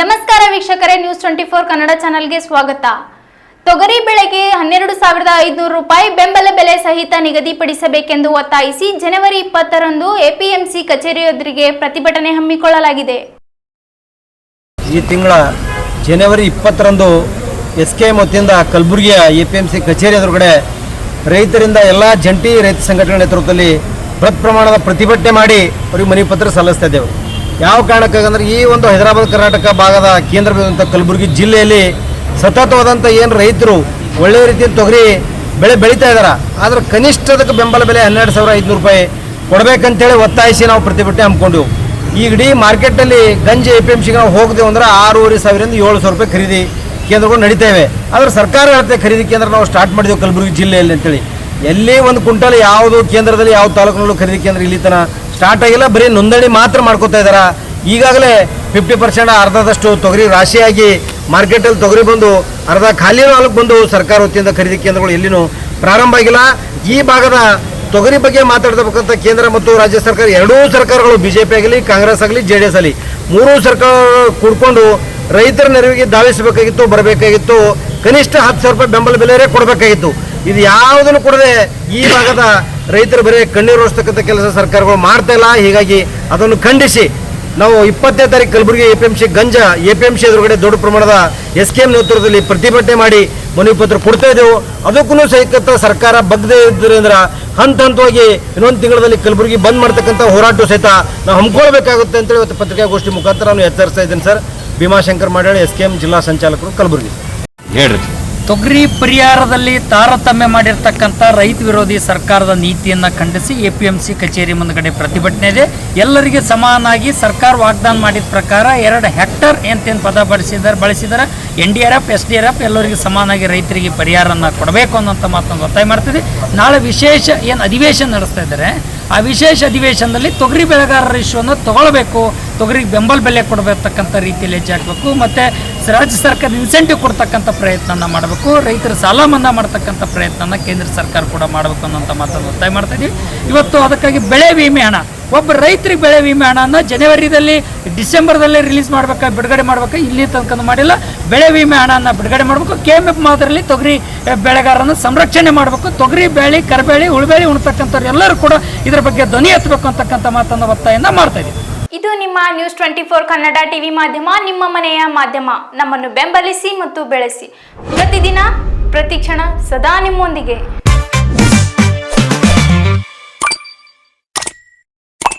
ನಮಸ್ಕಾರ ವೀಕ್ಷಕರೇ, ನ್ಯೂಸ್ 24 ಕನ್ನಡ ಚಾನೆಲ್ಗೆ ಸ್ವಾಗತ. ತೊಗರಿ ಬೆಳೆಗೆ 12,500 ರೂಪಾಯಿ ಬೆಂಬಲ ಬೆಲೆ ಸಹಿತ ನಿಗದಿಪಡಿಸಬೇಕೆಂದು ಒತ್ತಾಯಿಸಿ ಜನವರಿ 20ರಂದು ಎಪಿಎಂಸಿ ಕಚೇರಿ ಎದುರಿಗೆ ಪ್ರತಿಭಟನೆ ಹಮ್ಮಿಕೊಳ್ಳಲಾಗಿದೆ. ಈ ತಿಂಗಳ ಜನವರಿ 20ರಂದು ಎಸ್ಕೆಎಂ ವತಿಯಿಂದ ಕಲಬುರಗಿಯ ಎಪಿಎಂಸಿ ಕಚೇರಿ ಎದುರುಗಡೆ ರೈತರಿಂದ ಎಲ್ಲ ಜಂಟಿ ರೈತ ಸಂಘಟನೆ ನೇತೃತ್ವದಲ್ಲಿ ಬೃಹತ್ ಪ್ರಮಾಣದ ಪ್ರತಿಭಟನೆ ಮಾಡಿ ಅವರಿಗೆ ಮನವಿ ಪತ್ರ ಸಲ್ಲಿಸ್ತಾ ಇದ್ದೇವೆ. ಯಾವ ಕಾರಣಕ್ಕಾಗಂದ್ರೆ ಈ ಒಂದು ಹೈದರಾಬಾದ್ ಕರ್ನಾಟಕ ಭಾಗದ ಕೇಂದ್ರವಾದಂಥ ಕಲಬುರಗಿ ಜಿಲ್ಲೆಯಲ್ಲಿ ಸತತವಾದಂಥ ಏನು ರೈತರು ಒಳ್ಳೆಯ ರೀತಿಯ ತೊಗರಿ ಬೆಳೆ ಬೆಳೀತಾ ಇದ್ದಾರೆ. ಆದರೆ ಕನಿಷ್ಠದಕ್ಕೆ ಬೆಂಬಲ ಬೆಲೆ 12,500 ರೂಪಾಯಿ ಕೊಡಬೇಕಂತೇಳಿ ಒತ್ತಾಯಿಸಿ ನಾವು ಪ್ರತಿಭಟನೆ ಹಮ್ಮಿಕೊಂಡೆವು. ಈ ಇಡೀ ಮಾರ್ಕೆಟಲ್ಲಿ ಗಂಜಿ ಎಪಿಎಂಸಿಗೆ ನಾವು ಹೋಗ್ದೇವು ಅಂದ್ರೆ 6,500ರಿಂದ 7,000 ರೂಪಾಯಿ ಖರೀದಿ ಕೇಂದ್ರಗಳು ನಡೀತೇವೆ. ಆದರೆ ಸರ್ಕಾರ ಹೇಳ್ತೇವೆ ಖರೀದಿ ಕೇಂದ್ರ ನಾವು ಸ್ಟಾರ್ಟ್ ಮಾಡಿದೆವು ಕಲಬುರಗಿ ಜಿಲ್ಲೆಯಲ್ಲಿ ಅಂತೇಳಿ. ಎಲ್ಲಿ ಒಂದು ಕ್ವಿಂಟಲ್ ಯಾವುದು ಕೇಂದ್ರದಲ್ಲಿ ಯಾವ ತಾಲೂಕಿನಲ್ಲೂ ಖರೀದಿ ಕೇಂದ್ರ ಇಲ್ಲಿ ತನಕ ಸ್ಟಾರ್ಟ್ ಆಗಿಲ್ಲ, ಬರೀ ನೋಂದಣಿ ಮಾತ್ರ ಮಾಡ್ಕೋತಾ ಇದ್ದಾರೆ. ಈಗಾಗಲೇ 50% ಅರ್ಧದಷ್ಟು ತೊಗರಿ ರಾಶಿಯಾಗಿ ಮಾರ್ಕೆಟಲ್ಲಿ ತೊಗರಿ ಬಂದು ಅರ್ಧ ಖಾಲಿ ನಾಲ್ಕು ಬಂದು ಸರ್ಕಾರ ವತಿಯಿಂದ ಖರೀದಿ ಕೇಂದ್ರಗಳು ಎಲ್ಲಿನೂ ಪ್ರಾರಂಭ ಆಗಿಲ್ಲ. ಈ ಭಾಗದ ತೊಗರಿ ಬಗ್ಗೆ ಮಾತಾಡ್ತಕ್ಕಂಥ ಕೇಂದ್ರ ಮತ್ತು ರಾಜ್ಯ ಸರ್ಕಾರ ಎರಡೂ ಸರ್ಕಾರಗಳು BJP ಆಗಲಿ ಕಾಂಗ್ರೆಸ್ ಆಗಲಿ JDS ಆಗಲಿ ಮೂರೂ ಸರ್ಕಾರ ಕೂಡ್ಕೊಂಡು ರೈತರ ನೆರವಿಗೆ ಧಾವಿಸಬೇಕಾಗಿತ್ತು, ಬರಬೇಕಾಗಿತ್ತು. ಕನಿಷ್ಠ 10,000 ರೂಪಾಯಿ ಬೆಂಬಲ ಬೆಲೆ ಕೊಡಬೇಕಾಗಿತ್ತು. ಇದು ಯಾವುದನ್ನು ಕೊಡದೆ ಈ ಭಾಗದ ರೈತರು ಬರೀ ಕಣ್ಣೀರು ಒರೆಸ್ತಕ್ಕಂಥ ಕೆಲಸ ಸರ್ಕಾರಗಳು ಮಾಡ್ತಾ ಇಲ್ಲ. ಹೀಗಾಗಿ ಅದನ್ನು ಖಂಡಿಸಿ ನಾವು 20ನೇ ತಾರೀಕು ಕಲಬುರಗಿ ಎಪಿಎಂಸಿ ಎದುರುಗಡೆ ದೊಡ್ಡ ಪ್ರಮಾಣದ ಎಸ್ಕೆಎಂ ನೇತೃತ್ವದಲ್ಲಿ ಪ್ರತಿಭಟನೆ ಮಾಡಿ ಮನವಿ ಪತ್ರ ಕೊಡ್ತಾ ಇದ್ದೆವು. ಅದಕ್ಕೂ ಸಹಿತ ಸರ್ಕಾರ ಬಗ್ಗದೇ ಇದ್ದರಿಂದ ಹಂತವಾಗಿ ಇನ್ನೊಂದು ತಿಂಗಳಲ್ಲಿ ಕಲಬುರಗಿ ಬಂದ್ ಮಾಡ್ತಕ್ಕಂಥ ಹೋರಾಟ ಸಹಿತ ನಾವು ಹಮ್ಮಿಕೊಳ್ಬೇಕಾಗುತ್ತೆ ಅಂತೇಳಿ ಇವತ್ತು ಪತ್ರಿಕಾಗೋಷ್ಠಿ ಮುಖಾಂತರ ನಾನು ಎಚ್ಚರಿಸ್ತಾ ಇದ್ದೀನಿ ಸರ್. ಭೀಮಾಶಂಕರ್ ಮಾಡಾಳಿ, ಎಸ್ಕೆಎಂ ಜಿಲ್ಲಾ ಸಂಚಾಲಕರು, ಕಲಬುರಗಿ. ಹೇಳ್ರಿ. ತೊಗರಿ ಪರಿಹಾರದಲ್ಲಿ ತಾರತಮ್ಯ ಮಾಡಿರ್ತಕ್ಕಂಥ ರೈತ ವಿರೋಧಿ ಸರ್ಕಾರದ ನೀತಿಯನ್ನು ಖಂಡಿಸಿ ಎಪಿಎಂಸಿ ಕಚೇರಿ ಮುಂದಗಡೆ ಪ್ರತಿಭಟನೆ ಇದೆ. ಎಲ್ಲರಿಗೆ ಸಮಾನಾಗಿ ಸರ್ಕಾರ ವಾಗ್ದಾನ ಮಾಡಿದ ಪ್ರಕಾರ 2 ಹೆಕ್ಟರ್ ಅಂತೇನು ಪದ ಬಳಸಿದ್ದಾರೆ NDRF SDRF ಎಲ್ಲರಿಗೆ ಸಮಾನಾಗಿ ರೈತರಿಗೆ ಪರಿಹಾರನ ಕೊಡಬೇಕು ಅನ್ನೋಂಥ ಮಾತನ್ನು ಒತ್ತಾಯ ಮಾಡ್ತಿದೆ. ನಾಳೆ ವಿಶೇಷ ಏನು ಅಧಿವೇಶನ ನಡೆಸ್ತಾ ಇದ್ದಾರೆ, ಆ ವಿಶೇಷ ಅಧಿವೇಶನದಲ್ಲಿ ತೊಗರಿ ಬೆಳೆಗಾರರ ಇಶ್ಯೂವನ್ನು ತಗೊಳ್ಬೇಕು, ತೊಗರಿಗೆ ಬೆಂಬಲ ಬೆಲೆ ಕೊಡಬೇಕಂತ ರೀತಿಯಲ್ಲಿ ಹೆಜ್ಜೆ ಹಾಕಬೇಕು, ಮತ್ತು ರಾಜ್ಯ ಸರ್ಕಾರ ಇನ್ಸೆಂಟಿವ್ ಕೊಡ್ತಕ್ಕಂಥ ಪ್ರಯತ್ನ ಮಾಡಬೇಕು, ರೈತರ ಸಾಲ ಮನ್ನಾ ಮಾಡ್ತಕ್ಕಂಥ ಪ್ರಯತ್ನ ಕೇಂದ್ರ ಸರ್ಕಾರ ಕೂಡ ಮಾಡಬೇಕು ಅನ್ನೋಂಥ ಮಾತನ್ನು ಒತ್ತಾಯ ಮಾಡ್ತಾ ಇದ್ದೀವಿ. ಇವತ್ತು ಅದಕ್ಕಾಗಿ ಬೆಳೆ ವಿಮೆ ಹಣ, ಒಬ್ಬ ರೈತರಿಗೆ ಬೆಳೆ ವಿಮೆ ಹಣನ ಜನವರಿದಲ್ಲಿ ಡಿಸೆಂಬರ್ದಲ್ಲೇ ರಿಲೀಸ್ ಬಿಡುಗಡೆ ಮಾಡ್ಬೇಕು, ಇಲ್ಲಿ ತನಕ ಮಾಡಿಲ್ಲ. ಬೆಳೆ ವಿಮೆ ಹಣನ ಬಿಡುಗಡೆ ಮಾಡಬೇಕು. KMF ಮಾದರಿಯಲ್ಲಿ ತೊಗರಿ ಬೆಳೆಗಾರರನ್ನು ಸಂರಕ್ಷಣೆ ಮಾಡಬೇಕು. ತೊಗರಿ ಬೆಳೆ, ಕರಿಬೇಳೆ, ಉಳುಬೇಳೆ ಉಣ್ತಕ್ಕಂಥವ್ರು ಎಲ್ಲರೂ ಕೂಡ ಇದರ ಬಗ್ಗೆ ಧ್ವನಿ ಎತ್ತಬೇಕು ಅಂತಕ್ಕಂಥ ಮಾತನ್ನು ಒತ್ತಾಯನ ಮಾಡ್ತಾ ಇದ್ದೀವಿ. ಇದು ನಿಮ್ಮ ನ್ಯೂಸ್ 24 ಕನ್ನಡ ಟಿವಿ ಮಾಧ್ಯಮ, ನಿಮ್ಮ ಮನೆಯ ಮಾಧ್ಯಮ. ನಮ್ಮನ್ನು ಬೆಂಬಲಿಸಿ ಮತ್ತು ಬೆಳೆಸಿ. ಪ್ರತಿದಿನ ಪ್ರತಿಕ್ಷಣ ಸದಾ ನಿಮ್ಮೊಂದಿಗೆ.